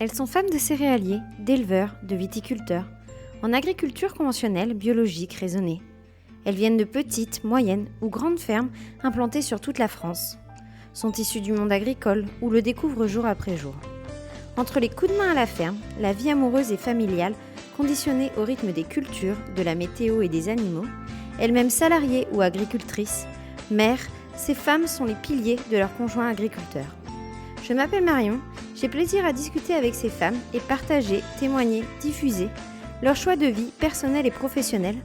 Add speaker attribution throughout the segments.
Speaker 1: Elles sont femmes de céréaliers, d'éleveurs, de viticulteurs, en agriculture conventionnelle, biologique, raisonnée. Elles viennent de petites, moyennes ou grandes fermes implantées sur toute la France. Sont issues du monde agricole ou le découvrent jour après jour. Entre les coups de main à la ferme, la vie amoureuse et familiale, conditionnée au rythme des cultures, de la météo et des animaux, elles-mêmes salariées ou agricultrices, mères, ces femmes sont les piliers de leurs conjoints agriculteurs. Je m'appelle Marion, j'ai plaisir à discuter avec ces femmes et partager, témoigner, diffuser leurs choix de vie personnels et professionnels,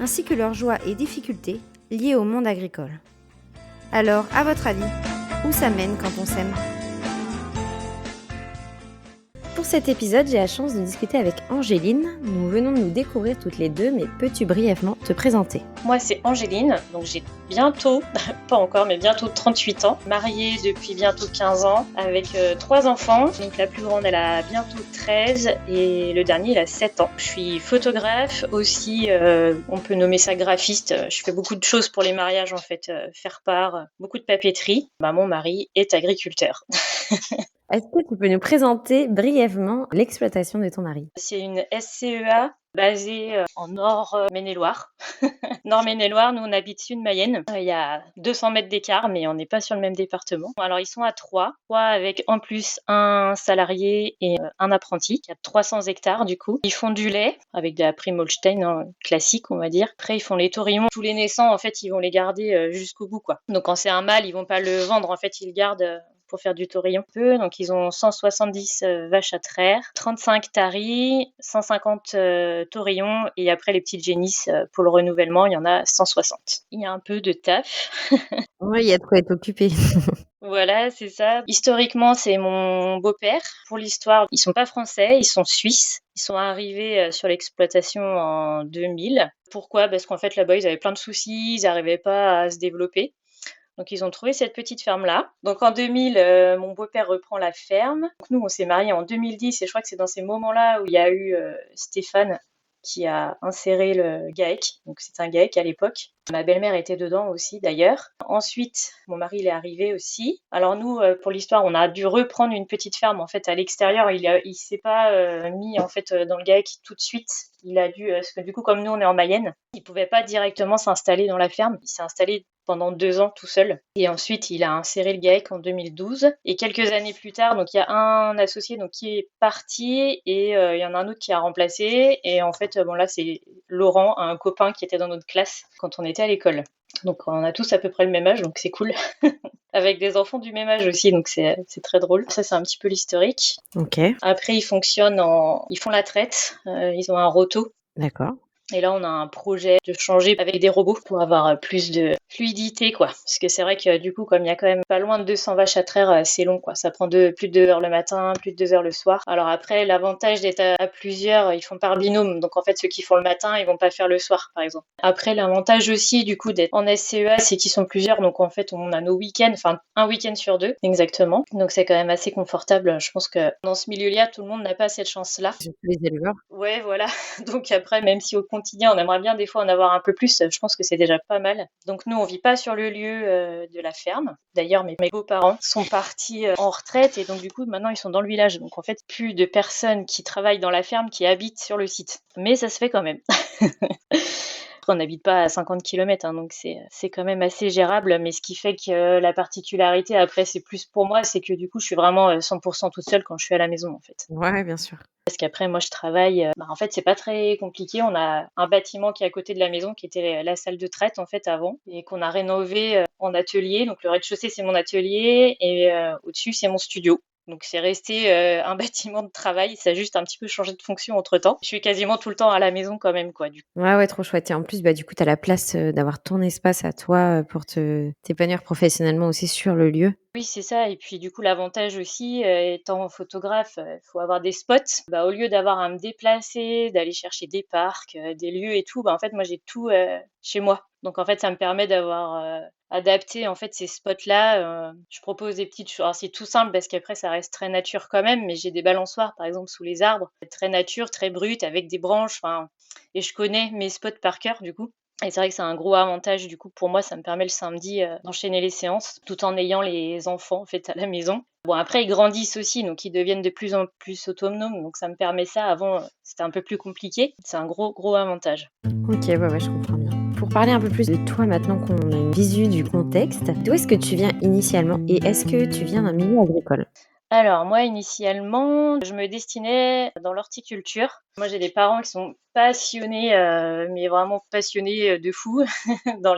Speaker 1: ainsi que leurs joies et difficultés liées au monde agricole. Alors, à votre avis, où ça mène quand on s'aime ? Pour cet épisode, j'ai la chance de discuter avec Angéline. Nous venons de nous découvrir toutes les deux, mais peux-tu brièvement te présenter ?
Speaker 2: Moi, c'est Angéline, donc j'ai bientôt, pas encore, mais bientôt 38 ans, mariée depuis bientôt 15 ans, avec 3 enfants. Donc la plus grande, elle a bientôt 13 et le dernier, il a 7 ans. Je suis photographe aussi, on peut nommer ça graphiste. Je fais beaucoup de choses pour les mariages, en fait, faire part, beaucoup de papeterie. Mon mari est agriculteur.
Speaker 1: Est-ce que tu peux nous présenter brièvement l'exploitation de ton mari ?
Speaker 2: C'est une SCEA basée en Nord Maine-et-Loire. Nord Maine-et-Loire, nous on habite Sud-Mayenne. Il y a 200 mètres d'écart, mais on n'est pas sur le même département. Alors ils sont à 3 avec en plus un salarié et un apprenti, qui a 300 hectares du coup. Ils font du lait avec de la Prime-Holstein classique, on va dire. Après ils font les taurillons. Tous les naissants, en fait, ils vont les garder jusqu'au bout, quoi. Donc quand c'est un mâle, ils vont pas le vendre, en fait, ils le gardent pour faire du taurillon. Donc ils ont 170 vaches à traire, 35 taris, 150 taurillons et après les petites génisses pour le renouvellement, il y en a 160. Il y a un peu de taf.
Speaker 1: Oui, il y a de quoi être occupé.
Speaker 2: Voilà, c'est ça. Historiquement, c'est mon beau-père. Pour l'histoire, ils sont pas français, ils sont suisses. Ils sont arrivés sur l'exploitation en 2000. Pourquoi ? Parce qu'en fait, là-bas, ils avaient plein de soucis, ils n'arrivaient pas à se développer. Donc ils ont trouvé cette petite ferme-là. Donc en 2000, mon beau-père reprend la ferme. Donc, nous, on s'est mariés en 2010 et je crois que c'est dans ces moments-là où il y a eu Stéphane qui a inséré le GAEC. Donc c'est un GAEC à l'époque. Ma belle-mère était dedans aussi d'ailleurs. Ensuite, mon mari il est arrivé aussi. Alors nous, pour l'histoire, on a dû reprendre une petite ferme en fait à l'extérieur. Il s'est pas mis en fait dans le GAEC tout de suite. Il a dû, parce que du coup comme nous on est en Mayenne, il pouvait pas directement s'installer dans la ferme. Il s'est installé pendant 2 ans tout seul. Et ensuite, il a inséré le GAEC en 2012. Et quelques années plus tard, donc il y a un associé donc qui est parti et il y en a un autre qui a remplacé. Et en fait, là, c'est Laurent, un copain qui était dans notre classe quand on était à l'école. Donc on a tous à peu près le même âge, donc c'est cool. Avec des enfants du même âge aussi, donc c'est très drôle. Ça, c'est un petit peu l'historique.
Speaker 1: Ok.
Speaker 2: Après, ils font la traite. Ils ont un roto.
Speaker 1: D'accord.
Speaker 2: Et là, on a un projet de changer avec des robots pour avoir plus de fluidité, quoi. Parce que c'est vrai que du coup, comme il y a quand même pas loin de 200 vaches à traire, c'est long, quoi. Ça prend plus de 2 heures le matin, plus de 2 heures le soir. Alors après, l'avantage d'être à plusieurs, ils font par binôme. Donc en fait, ceux qui font le matin, ils vont pas faire le soir, par exemple. Après, l'avantage aussi, du coup, d'être en SCEA, c'est qu'ils sont plusieurs. Donc en fait, on a nos week-ends, enfin un week-end sur 2, exactement. Donc c'est quand même assez confortable. Je pense que dans ce milieu-là, tout le monde n'a pas cette chance-là.
Speaker 1: Surtout les éleveurs.
Speaker 2: Ouais, voilà. Donc après, même si au quotidien, on aimerait bien des fois en avoir un peu plus, je pense que c'est déjà pas mal. Donc nous, on vit pas sur le lieu de la ferme. D'ailleurs, mes beaux-parents sont partis en retraite et donc du coup, maintenant, ils sont dans le village. Donc en fait, plus de personnes qui travaillent dans la ferme qui habitent sur le site. Mais ça se fait quand même. Après, on n'habite pas à 50 km, donc c'est quand même assez gérable. Mais ce qui fait que la particularité, après, c'est plus pour moi, c'est que du coup, je suis vraiment 100% toute seule quand je suis à la maison, en fait.
Speaker 1: Ouais, bien sûr.
Speaker 2: Parce qu'après, moi, je travaille. En fait, c'est pas très compliqué. On a un bâtiment qui est à côté de la maison, qui était la salle de traite en fait avant, et qu'on a rénové en atelier. Donc le rez-de-chaussée, c'est mon atelier, et au-dessus, c'est mon studio. Donc c'est resté un bâtiment de travail. Ça a juste un petit peu changé de fonction entre-temps. Je suis quasiment tout le temps à la maison quand même, quoi. Du coup.
Speaker 1: Ouais, trop chouette. Et en plus, du coup, tu as la place d'avoir ton espace à toi pour t'épanouir professionnellement aussi sur le lieu.
Speaker 2: Oui, c'est ça. Et puis du coup, l'avantage aussi, étant photographe, faut avoir des spots. Au lieu d'avoir à me déplacer, d'aller chercher des parcs, des lieux et tout, en fait, moi, j'ai tout chez moi. Donc en fait, ça me permet d'avoir adapté en fait ces spots-là. Je propose des petites choses. Alors c'est tout simple parce qu'après, ça reste très nature quand même, mais j'ai des balançoires, par exemple, sous les arbres, très nature, très brut, avec des branches. Et je connais mes spots par cœur, du coup. Et c'est vrai que c'est un gros avantage du coup pour moi, ça me permet le samedi, d'enchaîner les séances tout en ayant les enfants en fait à la maison. Bon après ils grandissent aussi, donc ils deviennent de plus en plus autonomes, donc ça me permet ça. Avant, c'était un peu plus compliqué. C'est un gros, gros avantage.
Speaker 1: Ok, ouais, je comprends bien. Pour parler un peu plus de toi maintenant qu'on a une visu du contexte, d'où est-ce que tu viens initialement et est-ce que tu viens d'un milieu agricole?
Speaker 2: Alors moi, initialement, je me destinais dans l'horticulture. Moi, j'ai des parents qui sont passionnés, mais vraiment passionnés, de fou dans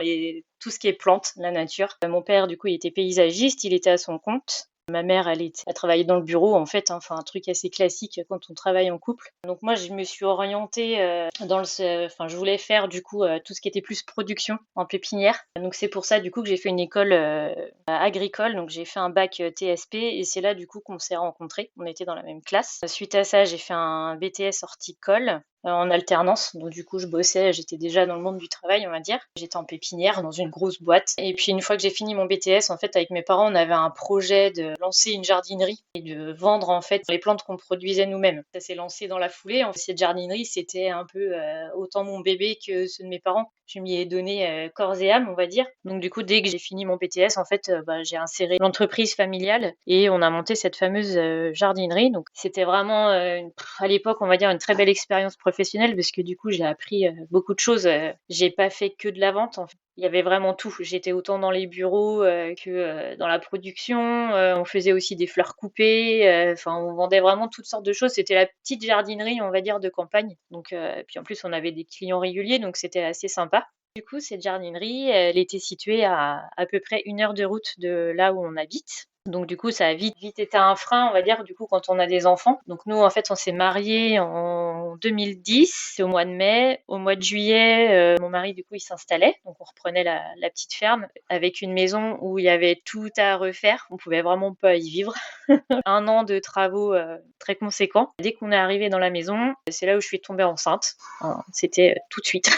Speaker 2: tout ce qui est plantes, la nature. Mon père, du coup, il était paysagiste, il était à son compte. Ma mère, elle travaillait dans le bureau, en fait, hein, enfin un truc assez classique quand on travaille en couple. Donc moi, je me suis orientée, enfin je voulais faire du coup, tout ce qui était plus production en pépinière. Donc c'est pour ça du coup que j'ai fait une école, agricole, donc j'ai fait un bac, TSP et c'est là du coup qu'on s'est rencontrés. On était dans la même classe. Suite à ça, j'ai fait un BTS horticole, en alternance. Donc du coup, je bossais, j'étais déjà dans le monde du travail, on va dire. J'étais en pépinière dans une grosse boîte. Et puis une fois que j'ai fini mon BTS, en fait, avec mes parents, on avait un projet de lancer une jardinerie et de vendre en fait les plantes qu'on produisait nous-mêmes. Ça s'est lancé dans la foulée. En fait, cette jardinerie, c'était un peu autant mon bébé que ceux de mes parents. Je m'y ai donné corps et âme, on va dire. Donc du coup, dès que j'ai fini mon BTS, en fait, j'ai inséré l'entreprise familiale et on a monté cette fameuse jardinerie. Donc c'était vraiment, à l'époque, on va dire, une très belle expérience professionnelle parce que du coup, j'ai appris beaucoup de choses. J'ai pas fait que de la vente, en fait. Il y avait vraiment tout. J'étais autant dans les bureaux que dans la production. On faisait aussi des fleurs coupées. Enfin, on vendait vraiment toutes sortes de choses. C'était la petite jardinerie, on va dire, de campagne. Donc, puis en plus, on avait des clients réguliers, donc c'était assez sympa. Du coup, cette jardinerie, elle était située à peu près 1 heure de route de là où on habite. Donc du coup, ça a vite été un frein, on va dire, du coup, quand on a des enfants. Donc nous, en fait, on s'est mariés en 2010, c'est au mois de mai. Au mois de juillet, mon mari, du coup, il s'installait. Donc on reprenait la petite ferme avec une maison où il y avait tout à refaire. On pouvait vraiment pas y vivre. 1 an de travaux très conséquents. Dès qu'on est arrivé dans la maison, c'est là où je suis tombée enceinte. Hein, c'était tout de suite,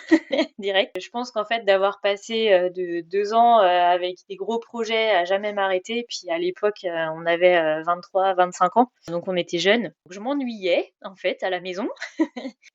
Speaker 2: direct. Je pense qu'en fait, d'avoir passé de 2 ans avec des gros projets à jamais m'arrêter, puis à l'époque, on avait 23, 25 ans, donc on était jeunes. Donc, je m'ennuyais, en fait, à la maison.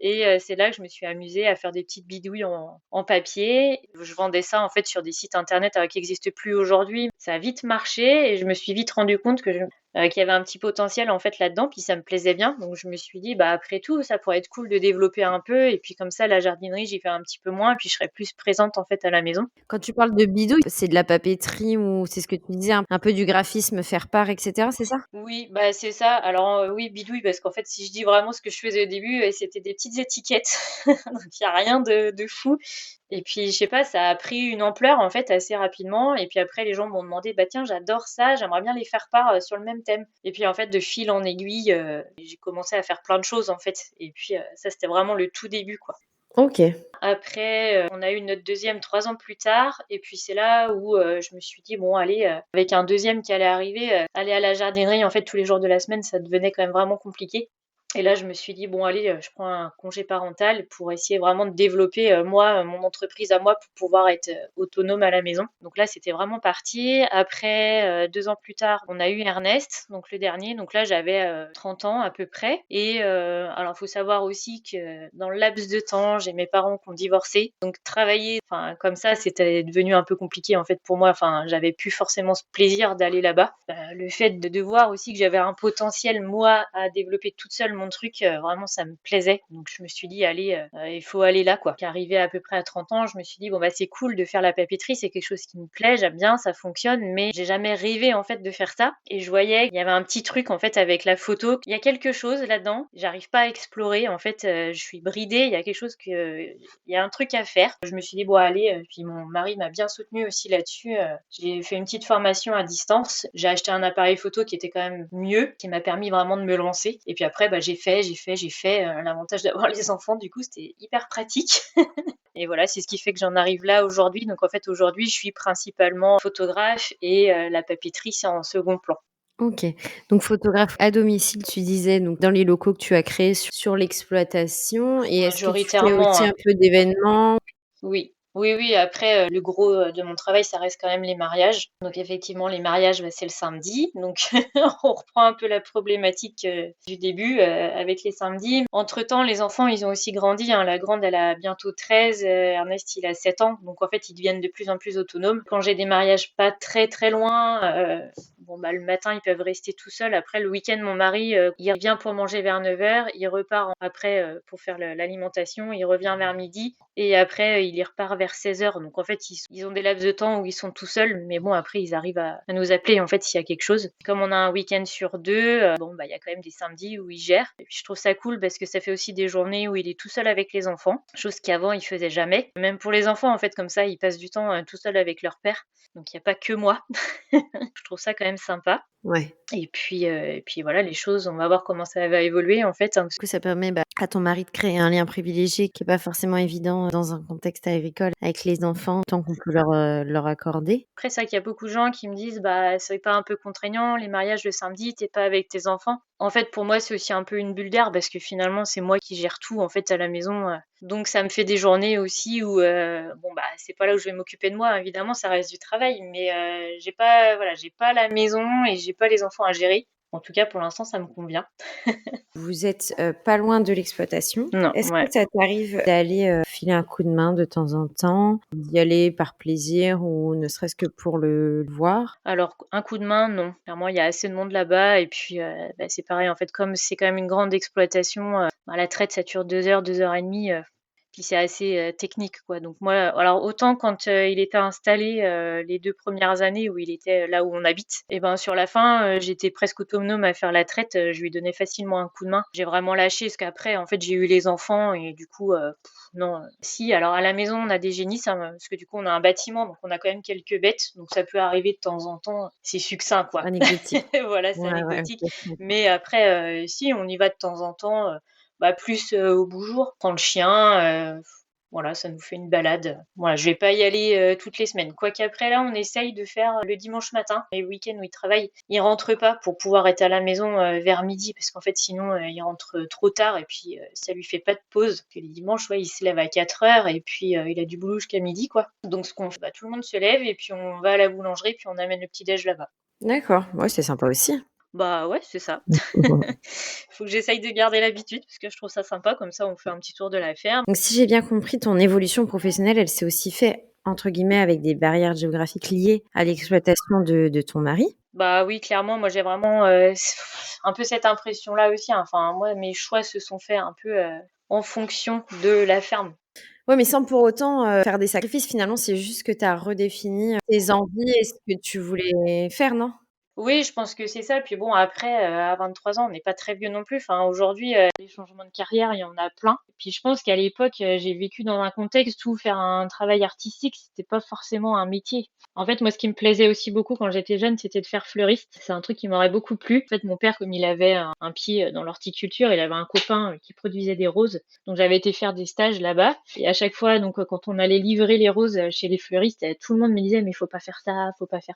Speaker 2: Et c'est là que je me suis amusée à faire des petites bidouilles en papier. Je vendais ça, en fait, sur des sites internet qui n'existent plus aujourd'hui. Ça a vite marché et je me suis vite rendu compte qu'il y avait un petit potentiel en fait là-dedans, puis ça me plaisait bien. Donc je me suis dit, bah après tout, ça pourrait être cool de développer un peu. Et puis comme ça, la jardinerie, j'y fais un petit peu moins, et puis je serais plus présente en fait à la maison.
Speaker 1: Quand tu parles de bidouille, c'est de la papeterie ou c'est ce que tu disais, un peu du graphisme, faire part, et cetera, c'est ça?
Speaker 2: Oui, bah c'est ça. Alors oui, bidouille, parce qu'en fait, si je dis vraiment ce que je faisais au début, c'était des petites étiquettes. Donc il n'y a rien de fou. Et puis, je sais pas, ça a pris une ampleur en fait assez rapidement. Et puis après, les gens m'ont demandé, bah tiens, j'adore ça, j'aimerais bien les faire part sur le même thème. Et puis en fait, de fil en aiguille, j'ai commencé à faire plein de choses en fait. Et puis ça, c'était vraiment le tout début, quoi.
Speaker 1: OK.
Speaker 2: Après, on a eu notre deuxième 3 ans plus tard, et puis c'est là où je me suis dit bon allez, avec un deuxième qui allait arriver, aller à la jardinerie en fait tous les jours de la semaine, ça devenait quand même vraiment compliqué. Et là, je me suis dit bon allez, je prends un congé parental pour essayer vraiment de développer moi mon entreprise à moi pour pouvoir être autonome à la maison. Donc là, c'était vraiment parti. Après, 2 ans plus tard, on a eu Ernest, donc le dernier. Donc là, j'avais 30 ans à peu près. Et alors, faut savoir aussi que dans le laps de temps, j'ai mes parents qui ont divorcé. Donc travailler, enfin comme ça, c'était devenu un peu compliqué en fait pour moi. Enfin, j'avais plus forcément ce plaisir d'aller là-bas. Le fait de voir aussi que j'avais un potentiel moi à développer toute seule mon truc, vraiment ça me plaisait. Donc je me suis dit allez, il faut aller là quoi. Qu'arrivé à peu près à 30 ans, je me suis dit bon bah c'est cool de faire la papeterie, c'est quelque chose qui me plaît, j'aime bien, ça fonctionne, mais j'ai jamais rêvé en fait de faire ça. Et je voyais qu'il y avait un petit truc en fait avec la photo. Il y a quelque chose là-dedans, j'arrive pas à explorer. En fait, je suis bridée. Il y a quelque chose il y a un truc à faire. Je me suis dit bon allez, puis mon mari m'a bien soutenue aussi là-dessus. J'ai fait une petite formation à distance. J'ai acheté un appareil photo qui était quand même mieux, qui m'a permis vraiment de me lancer. Et puis après, bah, j'ai fait. L'avantage d'avoir les enfants, du coup, c'était hyper pratique. Et voilà, c'est ce qui fait que j'en arrive là aujourd'hui. Donc en fait, aujourd'hui, je suis principalement photographe et la papeterie, c'est en second plan.
Speaker 1: OK. Donc photographe à domicile, tu disais, donc dans les locaux que tu as créés sur l'exploitation et est-ce que tu fais
Speaker 2: Majoritairement,
Speaker 1: aussi
Speaker 2: hein.
Speaker 1: un peu d'événements?
Speaker 2: Oui. Oui, oui, après, le gros, de mon travail, ça reste quand même les mariages. Donc effectivement, les mariages, bah, c'est le samedi. Donc on reprend un peu la problématique, du début, avec les samedis. Entre-temps, les enfants, ils ont aussi grandi, hein. La grande, elle a bientôt 13, Ernest, il a 7 ans. Donc en fait, ils deviennent de plus en plus autonomes. Quand j'ai des mariages pas très, très loin, bon, bah, le matin, ils peuvent rester tout seuls. Après, le week-end, mon mari, il revient pour manger vers 9 heures. Il repart après, pour faire l'alimentation. Il revient vers midi. Et après, il y repart vers 16 heures. Donc en fait, ils ont des laps de temps où ils sont tout seuls, mais bon, après, ils arrivent à nous appeler en fait s'il y a quelque chose. Comme on a un week-end sur deux, bon, bah, il y a quand même des samedis où il gère. Et puis je trouve ça cool parce que ça fait aussi des journées où il est tout seul avec les enfants, chose qu'avant il faisait jamais. Même pour les enfants, en fait, comme ça, ils passent du temps tout seul avec leur père. Donc il n'y a pas que moi. Je trouve ça quand même sympa.
Speaker 1: Ouais.
Speaker 2: Et puis voilà, les choses, on va voir comment ça va évoluer en fait, hein.
Speaker 1: Du coup, ça permet à ton mari de créer un lien privilégié qui est pas forcément évident dans un contexte agricole avec les enfants, tant qu'on peut leur accorder.
Speaker 2: Après, c'est vrai qu'il y a beaucoup de gens qui me disent: «Bah, c'est pas un peu contraignant, les mariages le samedi, tu pas avec tes enfants?» En fait, pour moi, c'est aussi un peu une bulle d'air parce que finalement, c'est moi qui gère tout, en fait, à la maison, donc ça me fait des journées aussi où, bon, bah, c'est pas là où je vais m'occuper de moi, évidemment, ça reste du travail, mais j'ai pas voilà, j'ai pas la maison et j'ai pas les enfants à gérer. En tout cas, pour l'instant, ça me convient.
Speaker 1: Vous êtes, pas loin de l'exploitation.
Speaker 2: Non,
Speaker 1: Est-ce que
Speaker 2: ouais.
Speaker 1: ça t'arrive d'aller, filer un coup de main de temps en temps? D'y aller par plaisir ou ne serait-ce que pour le voir?
Speaker 2: Alors, un coup de main, non. Clairement, il y a assez de monde là-bas et puis, bah, c'est pareil, en fait, comme c'est quand même une grande exploitation, bah, la traite, ça dure 2 heures, 2 heures et demie. Puis c'est assez, technique, quoi. Donc moi, alors autant quand, il était installé, les 2 premières années où il était là où on habite et ben, sur la fin, j'étais presque autonome à faire la traite, je lui donnais facilement un coup de main. J'ai vraiment lâché parce qu'après, en fait, j'ai eu les enfants et du coup, non, si, alors à la maison, on a des génisses, hein, parce que du coup, on a un bâtiment, donc on a quand même quelques bêtes, donc ça peut arriver de temps en temps. C'est succinct, quoi.
Speaker 1: Anecdotique.
Speaker 2: Voilà, c'est
Speaker 1: Ouais, ouais,
Speaker 2: anecdotique.
Speaker 1: OK, je comprends.
Speaker 2: Mais après, si, on y va de temps en temps, bah, plus, au beau jour. Prendre le chien, voilà, ça nous fait une balade. Voilà, je vais pas y aller, toutes les semaines. Quoique après là, on essaye de faire le dimanche matin. Les week-ends où il travaille, il rentre pas pour pouvoir être à la maison, vers midi parce qu'en fait sinon, il rentre, trop tard et puis, ça lui fait pas de pause. Que les dimanches, ouais, il se lève à 4 heures et puis, il a du boulot jusqu'à midi, quoi. Donc ce qu'on fait, bah, tout le monde se lève et puis on va à la boulangerie, puis on amène le petit déj là-bas.
Speaker 1: D'accord, ouais, c'est sympa aussi.
Speaker 2: Bah, ouais, c'est ça. Faut que j'essaye de garder l'habitude parce que je trouve ça sympa, comme ça on fait un petit tour de la ferme.
Speaker 1: Donc si j'ai bien compris, ton évolution professionnelle, elle s'est aussi fait entre guillemets «avec des barrières géographiques» liées à l'exploitation de ton mari?
Speaker 2: Bah, oui, clairement, moi j'ai vraiment, un peu cette impression-là aussi, hein. Enfin, moi, mes choix se sont faits un peu, en fonction de la ferme.
Speaker 1: Ouais, mais sans pour autant, faire des sacrifices. Finalement, c'est juste que tu as redéfini, tes envies et ce que tu voulais faire, non?
Speaker 2: Oui, je pense que c'est ça. Puis bon, après, à 23 ans, on n'est pas très vieux non plus. Enfin, aujourd'hui, les changements de carrière, il y en a plein. Et puis je pense qu'à l'époque, j'ai vécu dans un contexte où faire un travail artistique, c'était pas forcément un métier. En fait, moi, ce qui me plaisait aussi beaucoup quand j'étais jeune, c'était de faire fleuriste. C'est un truc qui m'aurait beaucoup plu. En fait, mon père, comme il avait un pied dans l'horticulture, il avait un copain qui produisait des roses. Donc j'avais été faire des stages là-bas. Et à chaque fois, donc quand on allait livrer les roses chez les fleuristes, tout le monde me disait mais faut pas faire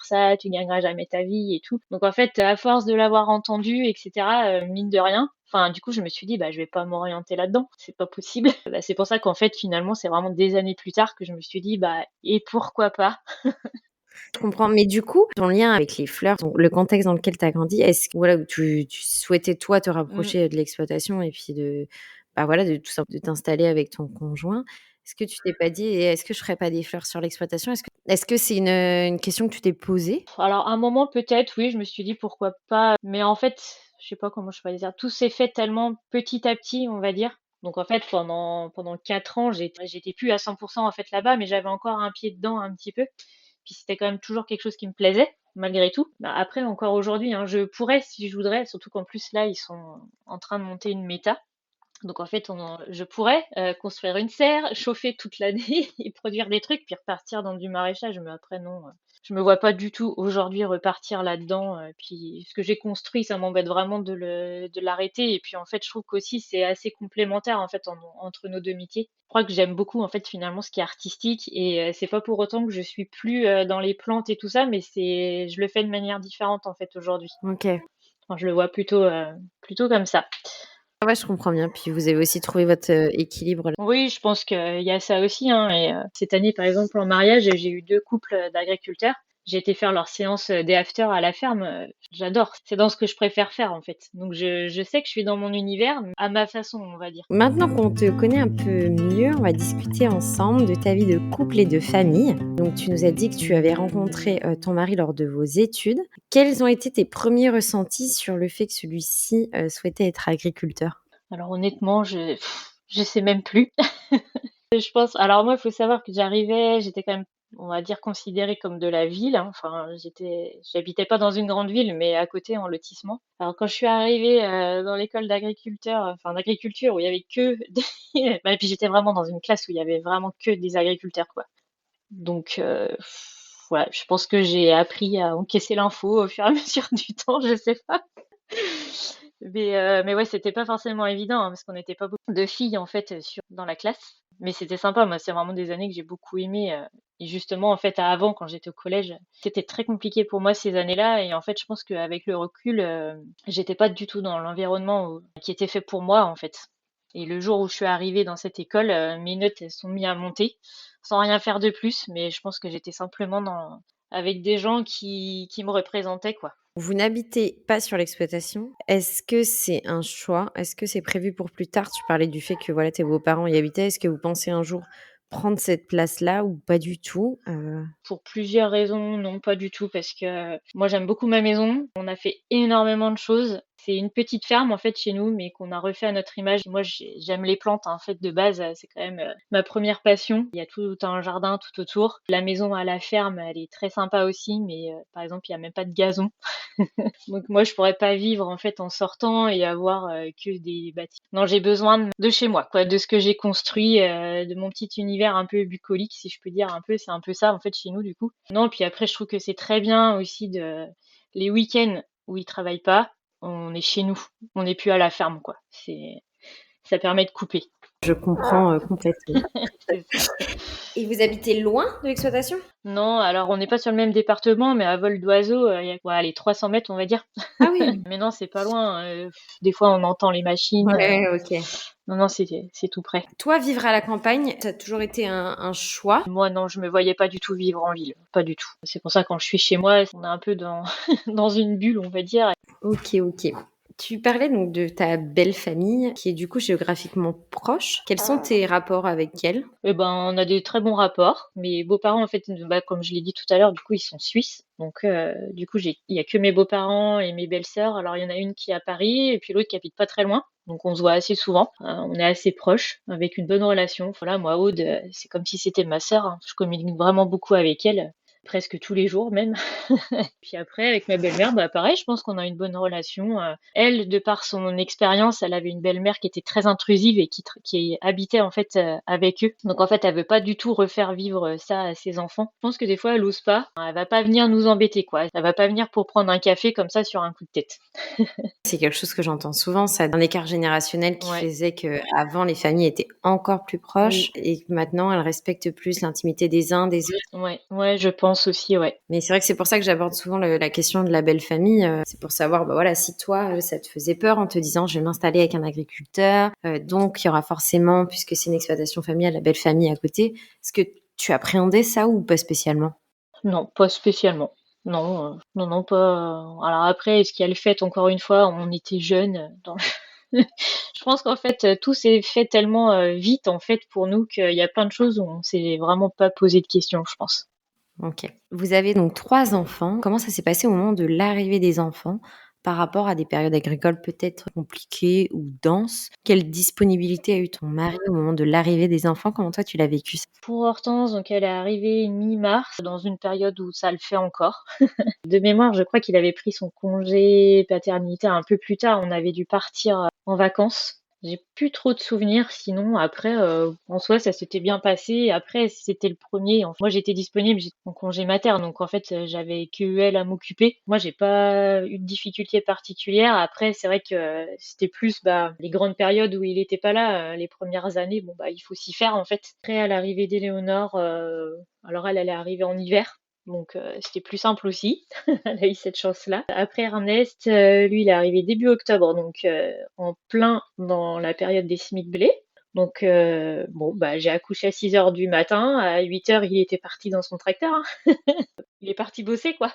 Speaker 2: ça, tu gagneras jamais ta vie et tout. Donc en fait, à force de l'avoir entendu, etc., mine de rien, enfin du coup je me suis dit bah je vais pas m'orienter là-dedans, c'est pas possible. Bah, c'est pour ça qu'en fait finalement c'est vraiment des années plus tard que je me suis dit bah et pourquoi pas.
Speaker 1: Je comprends, mais du coup, ton lien avec les fleurs, le contexte dans lequel tu as grandi, est-ce que voilà, où tu souhaitais toi te
Speaker 2: Mmh.
Speaker 1: rapprocher de l'exploitation et puis voilà, de tout simple de t'installer avec ton conjoint. Est-ce que tu t'es pas dit: «Et est-ce que je ferais pas des fleurs sur l'exploitation?» Est-ce que c'est une question que tu t'es posée?
Speaker 2: Alors à un moment peut-être oui, je me suis dit pourquoi pas, mais en fait, je sais pas comment je pourrais dire, tout s'est fait tellement petit à petit, on va dire. Donc en fait pendant 4 ans, j'étais plus à 100 en fait là-bas, mais j'avais encore un pied dedans un petit peu. Puis c'était quand même toujours quelque chose qui me plaisait, malgré tout. Bah, après encore aujourd'hui, hein, je pourrais si je voudrais, surtout qu'en plus là, ils sont en train de monter une méta. Donc en fait, je pourrais construire une serre, chauffer toute l'année et produire des trucs, puis repartir dans du maraîchage. Mais après, non, je me vois pas du tout aujourd'hui repartir là-dedans. Puis ce que j'ai construit, ça m'embête vraiment de l'arrêter. Et puis en fait, je trouve qu'aussi c'est assez complémentaire en fait entre nos deux métiers. Je crois que j'aime beaucoup en fait finalement ce qui est artistique et c'est pas pour autant que je suis plus dans les plantes et tout ça, mais je le fais de manière différente en fait aujourd'hui.
Speaker 1: OK.
Speaker 2: Enfin, je le vois plutôt comme ça.
Speaker 1: Ah ouais, je comprends bien. Puis vous avez aussi trouvé votre, équilibre là.
Speaker 2: Oui, je pense qu'il y a ça aussi, hein. Et cette année, par exemple, en mariage, j'ai eu 2 couples d'agriculteurs. J'ai été faire leur séance day after à la ferme. J'adore. C'est dans ce que je préfère faire, en fait. Donc je sais que je suis dans mon univers, à ma façon, on va dire.
Speaker 1: Maintenant qu'on te connaît un peu mieux, on va discuter ensemble de ta vie de couple et de famille. Donc tu nous as dit que tu avais rencontré, ton mari lors de vos études. Quels ont été tes premiers ressentis sur le fait que celui-ci, souhaitait être agriculteur?
Speaker 2: Alors honnêtement, je sais même plus. Je pense alors moi, il faut savoir que j'étais quand même, on va dire, considérée comme de la ville, hein. Enfin, j'habitais pas dans une grande ville, mais à côté en lotissement. Alors quand je suis arrivée, dans l'école d'agriculture où il y avait que des et puis j'étais vraiment dans une classe où il y avait vraiment que des agriculteurs, quoi. Donc ouais, je pense que j'ai appris à encaisser l'info au fur et à mesure du temps, je sais pas. Mais ouais, c'était pas forcément évident, hein, parce qu'on n'était pas beaucoup de filles en fait dans la classe. Mais c'était sympa, moi c'est vraiment des années que j'ai beaucoup aimé. Et justement en fait avant quand j'étais au collège, c'était très compliqué pour moi ces années-là. Et en fait je pense qu'avec le recul, j'étais pas du tout dans l'environnement qui était fait pour moi en fait. Et le jour où je suis arrivée dans cette école, mes notes elles sont mis à monter sans rien faire de plus. Mais je pense que j'étais simplement avec des gens qui me représentaient quoi.
Speaker 1: Vous n'habitez pas sur l'exploitation. Est-ce que c'est un choix? Est-ce que c'est prévu pour plus tard? Tu parlais du fait que, voilà, tes beaux-parents y habitaient. Est-ce que vous pensez un jour prendre cette place-là ou pas du tout?
Speaker 2: Pour plusieurs raisons, non, pas du tout, parce que moi j'aime beaucoup ma maison. On a fait énormément de choses. C'est une petite ferme en fait chez nous, mais qu'on a refait à notre image. Moi, j'aime les plantes hein, en fait de base. C'est quand même ma première passion. Il y a tout un jardin tout autour. La maison à la ferme, elle est très sympa aussi, mais par exemple, il y a même pas de gazon. Donc moi, je pourrais pas vivre en fait en sortant et avoir que des bâtiments. Non, j'ai besoin de chez moi, quoi, de ce que j'ai construit, de mon petit univers un peu bucolique, si je peux dire un peu. C'est un peu ça en fait chez nous du coup. Non, puis après, je trouve que c'est très bien aussi de les week-ends où ils travaillent pas, on est chez nous, on n'est plus à la ferme, quoi. Ça permet de couper.
Speaker 1: Je comprends, complètement.
Speaker 2: C'est ça.
Speaker 1: Et vous habitez loin de l'exploitation?
Speaker 2: Non, alors on n'est pas sur le même département, mais à vol d'oiseau, il y a quoi, allez, 300 mètres, on va dire.
Speaker 1: Ah oui.
Speaker 2: Mais non, c'est pas loin. Des fois, on entend les machines.
Speaker 1: Ouais, OK.
Speaker 2: Non, non, c'est tout près.
Speaker 1: Toi, vivre à la campagne, ça a toujours été un choix?
Speaker 2: Moi, non, je me voyais pas du tout vivre en ville, pas du tout. C'est pour ça quand je suis chez moi, on est un peu dans dans une bulle, on va dire.
Speaker 1: OK, OK. Tu parlais donc de ta belle famille qui est du coup géographiquement proche. Quels sont tes rapports avec elle?
Speaker 2: Eh ben, on a des très bons rapports. Mes beaux-parents, en fait, bah, comme je l'ai dit tout à l'heure, du coup, ils sont suisses. Donc, du coup, il y a que mes beaux-parents et mes belles-sœurs. Alors, il y en a une qui est à Paris et puis l'autre qui habite pas très loin. Donc, on se voit assez souvent. On est assez proches, avec une bonne relation. Voilà, moi, Aude, c'est comme si c'était ma sœur, hein. Je communique vraiment beaucoup avec elle, presque tous les jours même. Puis après, avec ma belle-mère, bah pareil, je pense qu'on a une bonne relation. Elle, de par son expérience, elle avait une belle-mère qui était très intrusive et qui habitait en fait avec eux. Donc en fait, elle veut pas du tout refaire vivre ça à ses enfants. Je pense que des fois, elle ose pas. Elle va pas venir nous embêter, quoi. Elle va pas venir pour prendre un café comme ça sur un coup de tête.
Speaker 1: C'est quelque chose que j'entends souvent, ça, un écart générationnel qui
Speaker 2: Ouais.
Speaker 1: faisait qu'avant les familles étaient encore plus proches
Speaker 2: Oui.
Speaker 1: et que maintenant elles respectent plus l'intimité des uns des autres.
Speaker 2: Ouais. Ouais, je pense aussi, ouais.
Speaker 1: Mais c'est vrai que c'est pour ça que j'aborde souvent la question de la belle famille. C'est pour savoir, bah voilà, si toi, ça te faisait peur en te disant je vais m'installer avec un agriculteur, donc il y aura forcément, puisque c'est une exploitation familiale, la belle famille à côté. Est-ce que tu appréhendais ça ou pas spécialement?
Speaker 2: Non, pas spécialement. Non, non, non, pas. Alors après, est-ce qu'il y a le fait, encore une fois, on était jeunes dans je pense qu'en fait, tout s'est fait tellement, vite, en fait, pour nous qu'il y a plein de choses où on s'est vraiment pas posé de questions, je pense.
Speaker 1: OK. Vous avez donc 3 enfants. Comment ça s'est passé au moment de l'arrivée des enfants par rapport à des périodes agricoles peut-être compliquées ou denses? Quelle disponibilité a eu ton mari au moment de l'arrivée des enfants? Comment toi tu l'as vécu ça?
Speaker 2: Pour Hortense, donc elle est arrivée mi-mars, dans une période où ça le fait encore. De mémoire, je crois qu'il avait pris son congé paternité un peu plus tard. On avait dû partir, en vacances. J'ai plus trop de souvenirs, sinon après, en soi, ça s'était bien passé. Après, c'était le premier. Moi, j'étais disponible, j'étais en congé mater, donc en fait, j'avais que elle à m'occuper. Moi, j'ai pas eu de difficultés particulières. Après, c'est vrai que c'était plus, bah, les grandes périodes où il était pas là, les premières années, bon, bah, il faut s'y faire, en fait. Après, à l'arrivée d'Éléonore, alors elle est arrivée en hiver. Donc c'était plus simple aussi. Elle a eu cette chance-là. Après Ernest, lui, il est arrivé début octobre, donc en plein dans la période des semis de blé. Donc bon, bah j'ai accouché à 6 heures du matin. À 8 heures, il était parti dans son tracteur, hein. Il est parti bosser, quoi.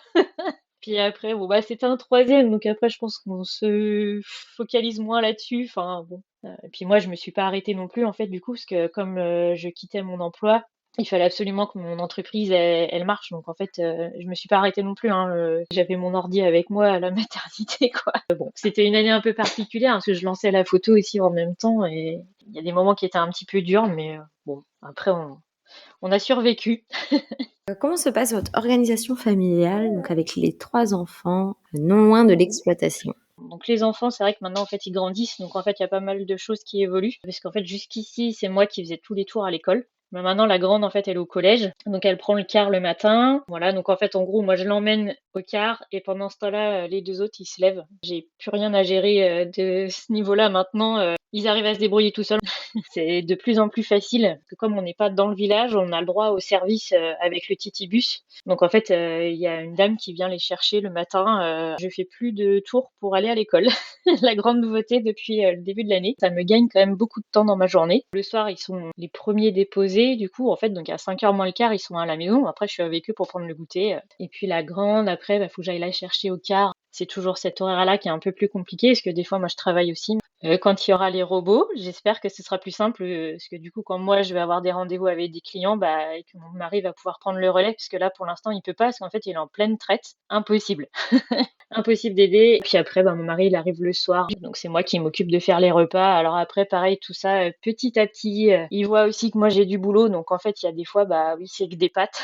Speaker 2: Puis après, bon, bah c'était un troisième, donc après, je pense qu'on se focalise moins là-dessus. Enfin bon. Et puis moi, je me suis pas arrêtée non plus, en fait, du coup, parce que comme je quittais mon emploi, il fallait absolument que mon entreprise, elle marche. Donc en fait, je me suis pas arrêtée non plus, hein. J'avais mon ordi avec moi à la maternité, quoi. Bon, c'était une année un peu particulière, parce que je lançais la photo aussi en même temps, et il y a des moments qui étaient un petit peu durs, mais bon, après, on a survécu.
Speaker 1: Comment se passe votre organisation familiale, donc avec les 3 enfants, non loin de l'exploitation?
Speaker 2: Donc les enfants, c'est vrai que maintenant en fait ils grandissent, donc en fait il y a pas mal de choses qui évoluent, parce qu'en fait jusqu'ici c'est moi qui faisais tous les tours à l'école. Mais maintenant la grande en fait elle est au collège, donc elle prend le car le matin. Voilà, donc en fait en gros moi je l'emmène au car et pendant ce temps-là les deux autres ils se lèvent. J'ai plus rien à gérer de ce niveau-là maintenant. Ils arrivent à se débrouiller tout seuls. C'est de plus en plus facile, parce que comme on n'est pas dans le village, on a le droit au service avec le Titibus. Donc en fait, il y a une dame qui vient les chercher le matin. Je fais plus de tours pour aller à l'école. La grande nouveauté depuis le début de l'année. Ça me gagne quand même beaucoup de temps dans ma journée. Le soir, ils sont les premiers déposés. Du coup, en fait, donc à 5 heures moins le quart, ils sont à la maison. Après, je suis avec eux pour prendre le goûter. Et puis la grande, après, faut que j'aille la chercher au quart. C'est toujours cet horaire-là qui est un peu plus compliqué, parce que des fois, moi, je travaille aussi. Quand il y aura les robots, j'espère que ce sera plus simple, parce que du coup, quand moi je vais avoir des rendez-vous avec des clients, bah, et que mon mari va pouvoir prendre le relais, parce que là, pour l'instant, il peut pas, parce qu'en fait, il est en pleine traite. Impossible. Impossible d'aider. Puis après, bah, mon mari, il arrive le soir, donc c'est moi qui m'occupe de faire les repas. Alors après, pareil, tout ça, petit à petit, il voit aussi que moi j'ai du boulot, donc en fait, il y a des fois, bah oui, c'est que des pâtes.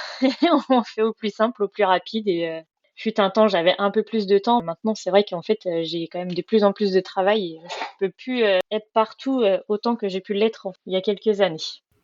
Speaker 2: On fait au plus simple, au plus rapide, et fut un temps, j'avais un peu plus de temps. Maintenant, c'est vrai qu'en fait, j'ai quand même de plus en plus de travail et je peux plus être partout autant que j'ai pu l'être il y a quelques années.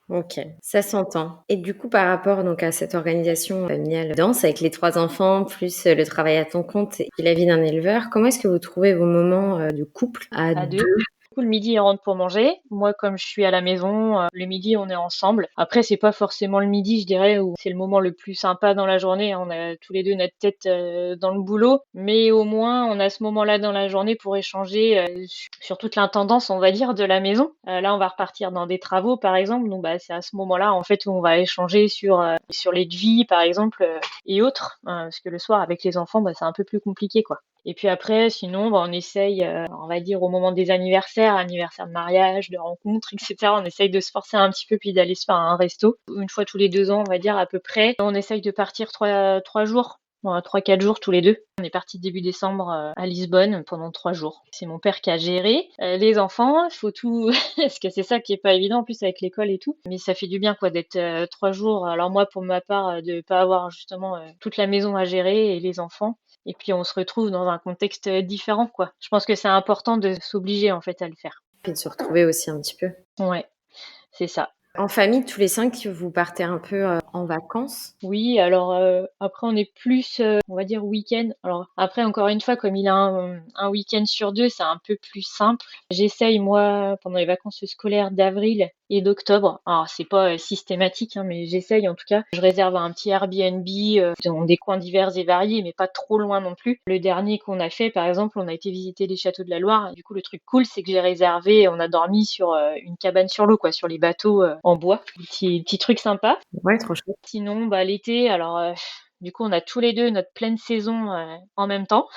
Speaker 1: OK, ça s'entend. Et du coup, par rapport donc à cette organisation familiale dense avec les 3 enfants, plus le travail à ton compte et la vie d'un éleveur, comment est-ce que vous trouvez vos moments de couple à
Speaker 2: À
Speaker 1: 2?
Speaker 2: deux. Du coup, le midi, ils rentrent pour manger. Moi, comme je suis à la maison, le midi, on est ensemble. Après, c'est pas forcément le midi, je dirais, où c'est le moment le plus sympa dans la journée. On a tous les deux notre tête dans le boulot, mais au moins, on a ce moment-là dans la journée pour échanger sur toute l'intendance, on va dire, de la maison. Là, on va repartir dans des travaux, par exemple. Donc, bah, c'est à ce moment-là, en fait, où on va échanger sur les devis, par exemple, et autres. Parce que le soir, avec les enfants, bah, c'est un peu plus compliqué, quoi. Et puis après, sinon, bah, on essaye, on va dire au moment des anniversaires, anniversaire de mariage, de rencontres, etc. On essaye de se forcer un petit peu, puis d'aller se faire un resto. Une fois tous les 2 ans, on va dire à peu près. On essaye de partir 3 jours. Bon, 3, 4 jours tous les deux. On est parti début décembre à Lisbonne pendant 3 jours. C'est mon père qui a géré. Les enfants, faut tout, parce que c'est ça qui est pas évident en plus avec l'école et tout. Mais ça fait du bien quoi d'être 3 jours. Alors moi, pour ma part, de pas avoir justement toute la maison à gérer et les enfants. Et puis on se retrouve dans un contexte différent, quoi. Je pense que c'est important de s'obliger en fait à le faire.
Speaker 1: Puis de se retrouver aussi un petit peu.
Speaker 2: Ouais, c'est ça.
Speaker 1: En famille, tous les 5, vous partez un peu en vacances?
Speaker 2: Oui, alors après on est plus, on va dire week-end. Alors après encore une fois, comme il a un week-end sur deux, c'est un peu plus simple. J'essaye moi pendant les vacances scolaires d'avril et d'octobre. Alors c'est pas systématique, hein, mais j'essaye en tout cas. Je réserve un petit Airbnb dans des coins divers et variés, mais pas trop loin non plus. Le dernier qu'on a fait, par exemple, on a été visiter les châteaux de la Loire. Du coup, le truc cool, c'est que j'ai réservé, on a dormi sur une cabane sur l'eau, quoi, sur les bateaux en bois. Petit truc sympa.
Speaker 1: Ouais, trop chouette.
Speaker 2: Sinon, bah, l'été, alors du coup, on a tous les deux notre pleine saison en même temps.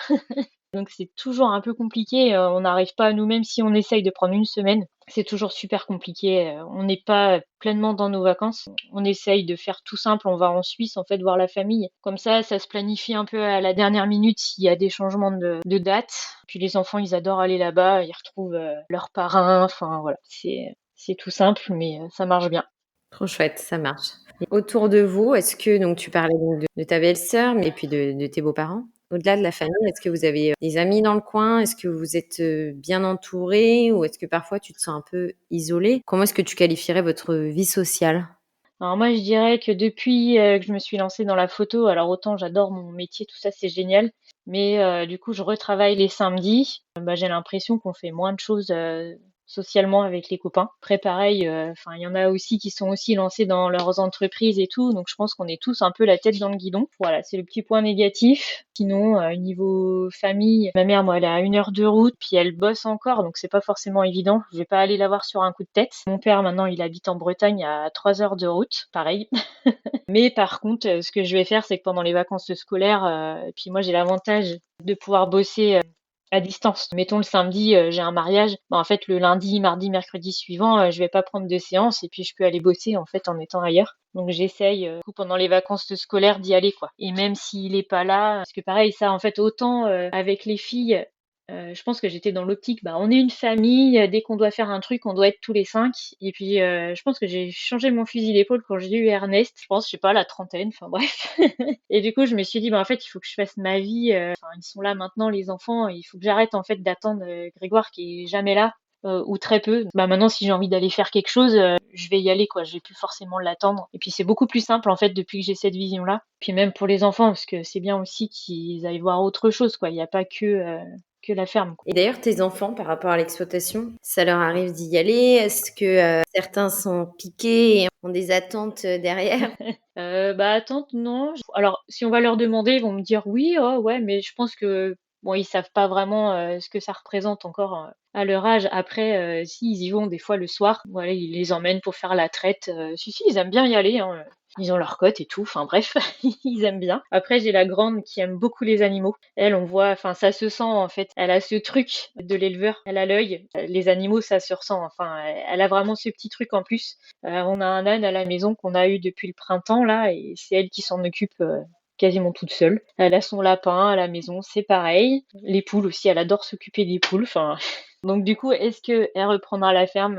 Speaker 2: Donc c'est toujours un peu compliqué. On n'arrive pas nous-mêmes si on essaye de prendre une semaine. C'est toujours super compliqué. On n'est pas pleinement dans nos vacances. On essaye de faire tout simple. On va en Suisse en fait voir la famille. Comme ça se planifie un peu à la dernière minute s'il y a des changements de date. Puis les enfants, ils adorent aller là-bas. Ils retrouvent leurs parrains. Enfin voilà, c'est tout simple, mais ça marche bien.
Speaker 1: Trop chouette, ça marche. Et autour de vous, est-ce que donc tu parlais donc de ta belle-sœur, mais puis de tes beaux-parents. Au-delà de la famille, est-ce que vous avez des amis dans le coin? Est-ce que vous êtes bien entourés ou est-ce que parfois tu te sens un peu isolé? Comment est-ce que tu qualifierais votre vie sociale?
Speaker 2: Alors moi, je dirais que depuis que je me suis lancée dans la photo, alors autant j'adore mon métier, tout ça, c'est génial, mais du coup, je retravaille les samedis. Bah, j'ai l'impression qu'on fait moins de choses socialement avec les copains. Après, pareil, il y en a aussi qui sont aussi lancés dans leurs entreprises et tout, donc je pense qu'on est tous un peu la tête dans le guidon. Voilà, c'est le petit point négatif. Sinon, niveau famille, ma mère, moi, elle est à 1 heure de route, puis elle bosse encore, donc c'est pas forcément évident. Je vais pas aller la voir sur un coup de tête. Mon père, maintenant, il habite en Bretagne à 3 heures de route, pareil. Mais par contre, ce que je vais faire, c'est que pendant les vacances scolaires, et puis moi, j'ai l'avantage de pouvoir bosser à distance. Mettons le samedi, j'ai un mariage. En fait, le lundi, mardi, mercredi suivant, je vais pas prendre de séance et puis je peux aller bosser en fait en étant ailleurs. Donc j'essaye pendant les vacances scolaires d'y aller quoi. Et même s'il est pas là, parce que pareil ça en fait autant avec les filles. Je pense que j'étais dans l'optique, on est une famille, dès qu'on doit faire un truc, on doit être tous les 5. Et puis, je pense que j'ai changé mon fusil d'épaule quand j'ai eu Ernest, je pense, je sais pas, la trentaine, enfin bref. Et du coup, je me suis dit, en fait, il faut que je fasse ma vie. Ils sont là maintenant, les enfants, il faut que j'arrête en fait d'attendre Grégoire qui est jamais là. Ou très peu. Maintenant, si j'ai envie d'aller faire quelque chose, je vais y aller, quoi. Je vais plus forcément l'attendre. Et puis, c'est beaucoup plus simple, en fait, depuis que j'ai cette vision-là. Puis même pour les enfants, parce que c'est bien aussi qu'ils aillent voir autre chose, quoi. Il n'y a pas que la ferme, quoi.
Speaker 1: Et d'ailleurs, tes enfants, par rapport à l'exploitation, ça leur arrive d'y aller? Est-ce que certains sont piqués et ont des attentes derrière?
Speaker 2: Attente, non. Alors, si on va leur demander, ils vont me dire oui, oh ouais, mais je pense que bon, ils savent pas vraiment ce que ça représente encore à leur âge. Après, si ils y vont des fois le soir, voilà, ils les emmènent pour faire la traite. Si, ils aiment bien y aller, hein. Ils ont leur cote et tout, enfin bref, ils aiment bien. Après, j'ai la grande qui aime beaucoup les animaux. Elle, on voit, enfin ça se sent en fait. Elle a ce truc de l'éleveur, elle a l'œil. Les animaux, ça se ressent. Enfin, elle a vraiment ce petit truc en plus. On a un âne à la maison qu'on a eu depuis le printemps là, et c'est elle qui s'en occupe quasiment toute seule. Elle a son lapin à la maison, c'est pareil. Les poules aussi, elle adore s'occuper des poules. Enfin, donc du coup, est-ce que elle reprendra la ferme?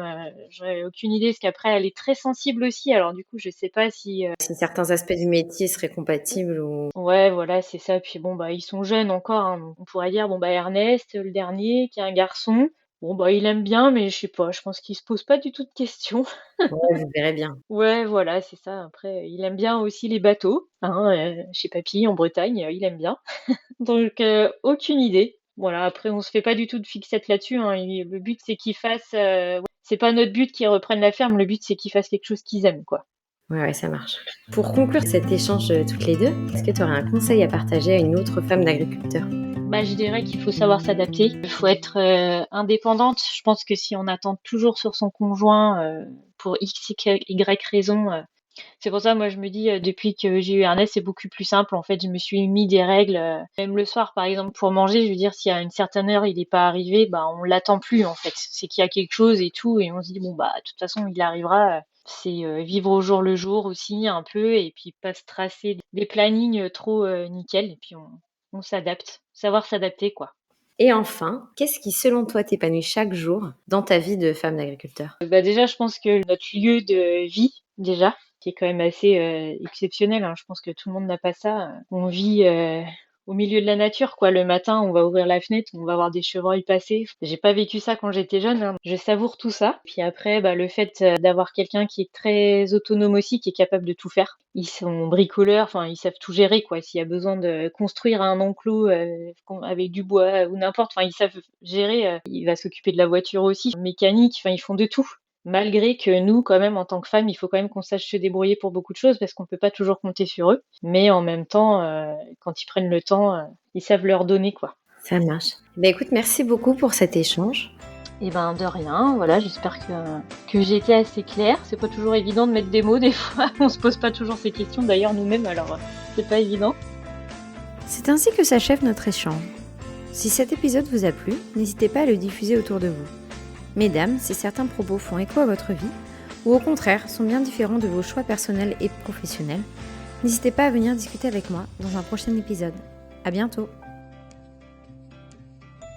Speaker 2: J'en aucune idée, parce qu'après, elle est très sensible aussi. Alors du coup, je sais pas si
Speaker 1: Si certains aspects du métier seraient compatibles ou...
Speaker 2: ouais, voilà, c'est ça. Puis bon, ils sont jeunes encore, hein, donc on pourrait dire, Ernest, le dernier, qui est un garçon, il aime bien, mais je sais pas, je pense qu'il se pose pas du tout de questions.
Speaker 1: Ouais, vous verrez bien.
Speaker 2: Ouais, voilà, c'est ça. Après, il aime bien aussi les bateaux, hein, chez papy, en Bretagne, il aime bien. Donc, aucune idée. Voilà, après, on se fait pas du tout de fixette là-dessus, hein. Le but, c'est qu'ils fassent, ouais, c'est pas notre but qu'ils reprennent la ferme, le but, c'est qu'ils fassent quelque chose qu'ils aiment, quoi.
Speaker 1: Ouais, ça marche. Pour conclure cet échange toutes les deux, est-ce que tu aurais un conseil à partager à une autre femme d'agriculteur?
Speaker 2: Je dirais qu'il faut savoir s'adapter. Il faut être indépendante. Je pense que si on attend toujours sur son conjoint pour X, Y raison, c'est pour ça, moi, je me dis, depuis que j'ai eu Ernest, c'est beaucoup plus simple. En fait, je me suis mis des règles. Même le soir, par exemple, pour manger, je veux dire, s'il y a une certaine heure, il n'est pas arrivé, on l'attend plus, en fait. C'est qu'il y a quelque chose et tout, et on se dit, de toute façon, il arrivera. C'est vivre au jour le jour aussi, un peu, et puis pas se tracer des plannings trop nickel, et puis on s'adapte. Savoir s'adapter, quoi.
Speaker 1: Et enfin, qu'est-ce qui, selon toi, t'épanouit chaque jour dans ta vie de femme d'agriculteur?
Speaker 2: Déjà, je pense que notre lieu de vie, déjà, qui est quand même assez exceptionnel, hein. Je pense que tout le monde n'a pas ça. On vit au milieu de la nature, quoi. Le matin, on va ouvrir la fenêtre, on va voir des chevreuils passer. J'ai pas vécu ça quand j'étais jeune, hein. Je savoure tout ça. Puis après, le fait d'avoir quelqu'un qui est très autonome aussi, qui est capable de tout faire. Ils sont bricoleurs, enfin, ils savent tout gérer, quoi. S'il y a besoin de construire un enclos avec du bois ou n'importe, enfin, ils savent gérer. Il va s'occuper de la voiture aussi, mécanique, enfin, ils font de tout. Malgré que nous, quand même, en tant que femmes, il faut quand même qu'on sache se débrouiller pour beaucoup de choses parce qu'on peut pas toujours compter sur eux. Mais en même temps, quand ils prennent le temps, ils savent leur donner, quoi.
Speaker 1: Ça marche. Écoute, merci beaucoup pour cet échange.
Speaker 2: Et de rien, voilà, j'espère que j'ai été assez claire. C'est pas toujours évident de mettre des mots, des fois. On se pose pas toujours ces questions, d'ailleurs, nous-mêmes, alors c'est pas évident.
Speaker 1: C'est ainsi que s'achève notre échange. Si cet épisode vous a plu, n'hésitez pas à le diffuser autour de vous. Mesdames, si certains propos font écho à votre vie, ou au contraire sont bien différents de vos choix personnels et professionnels, n'hésitez pas à venir discuter avec moi dans un prochain épisode. À bientôt!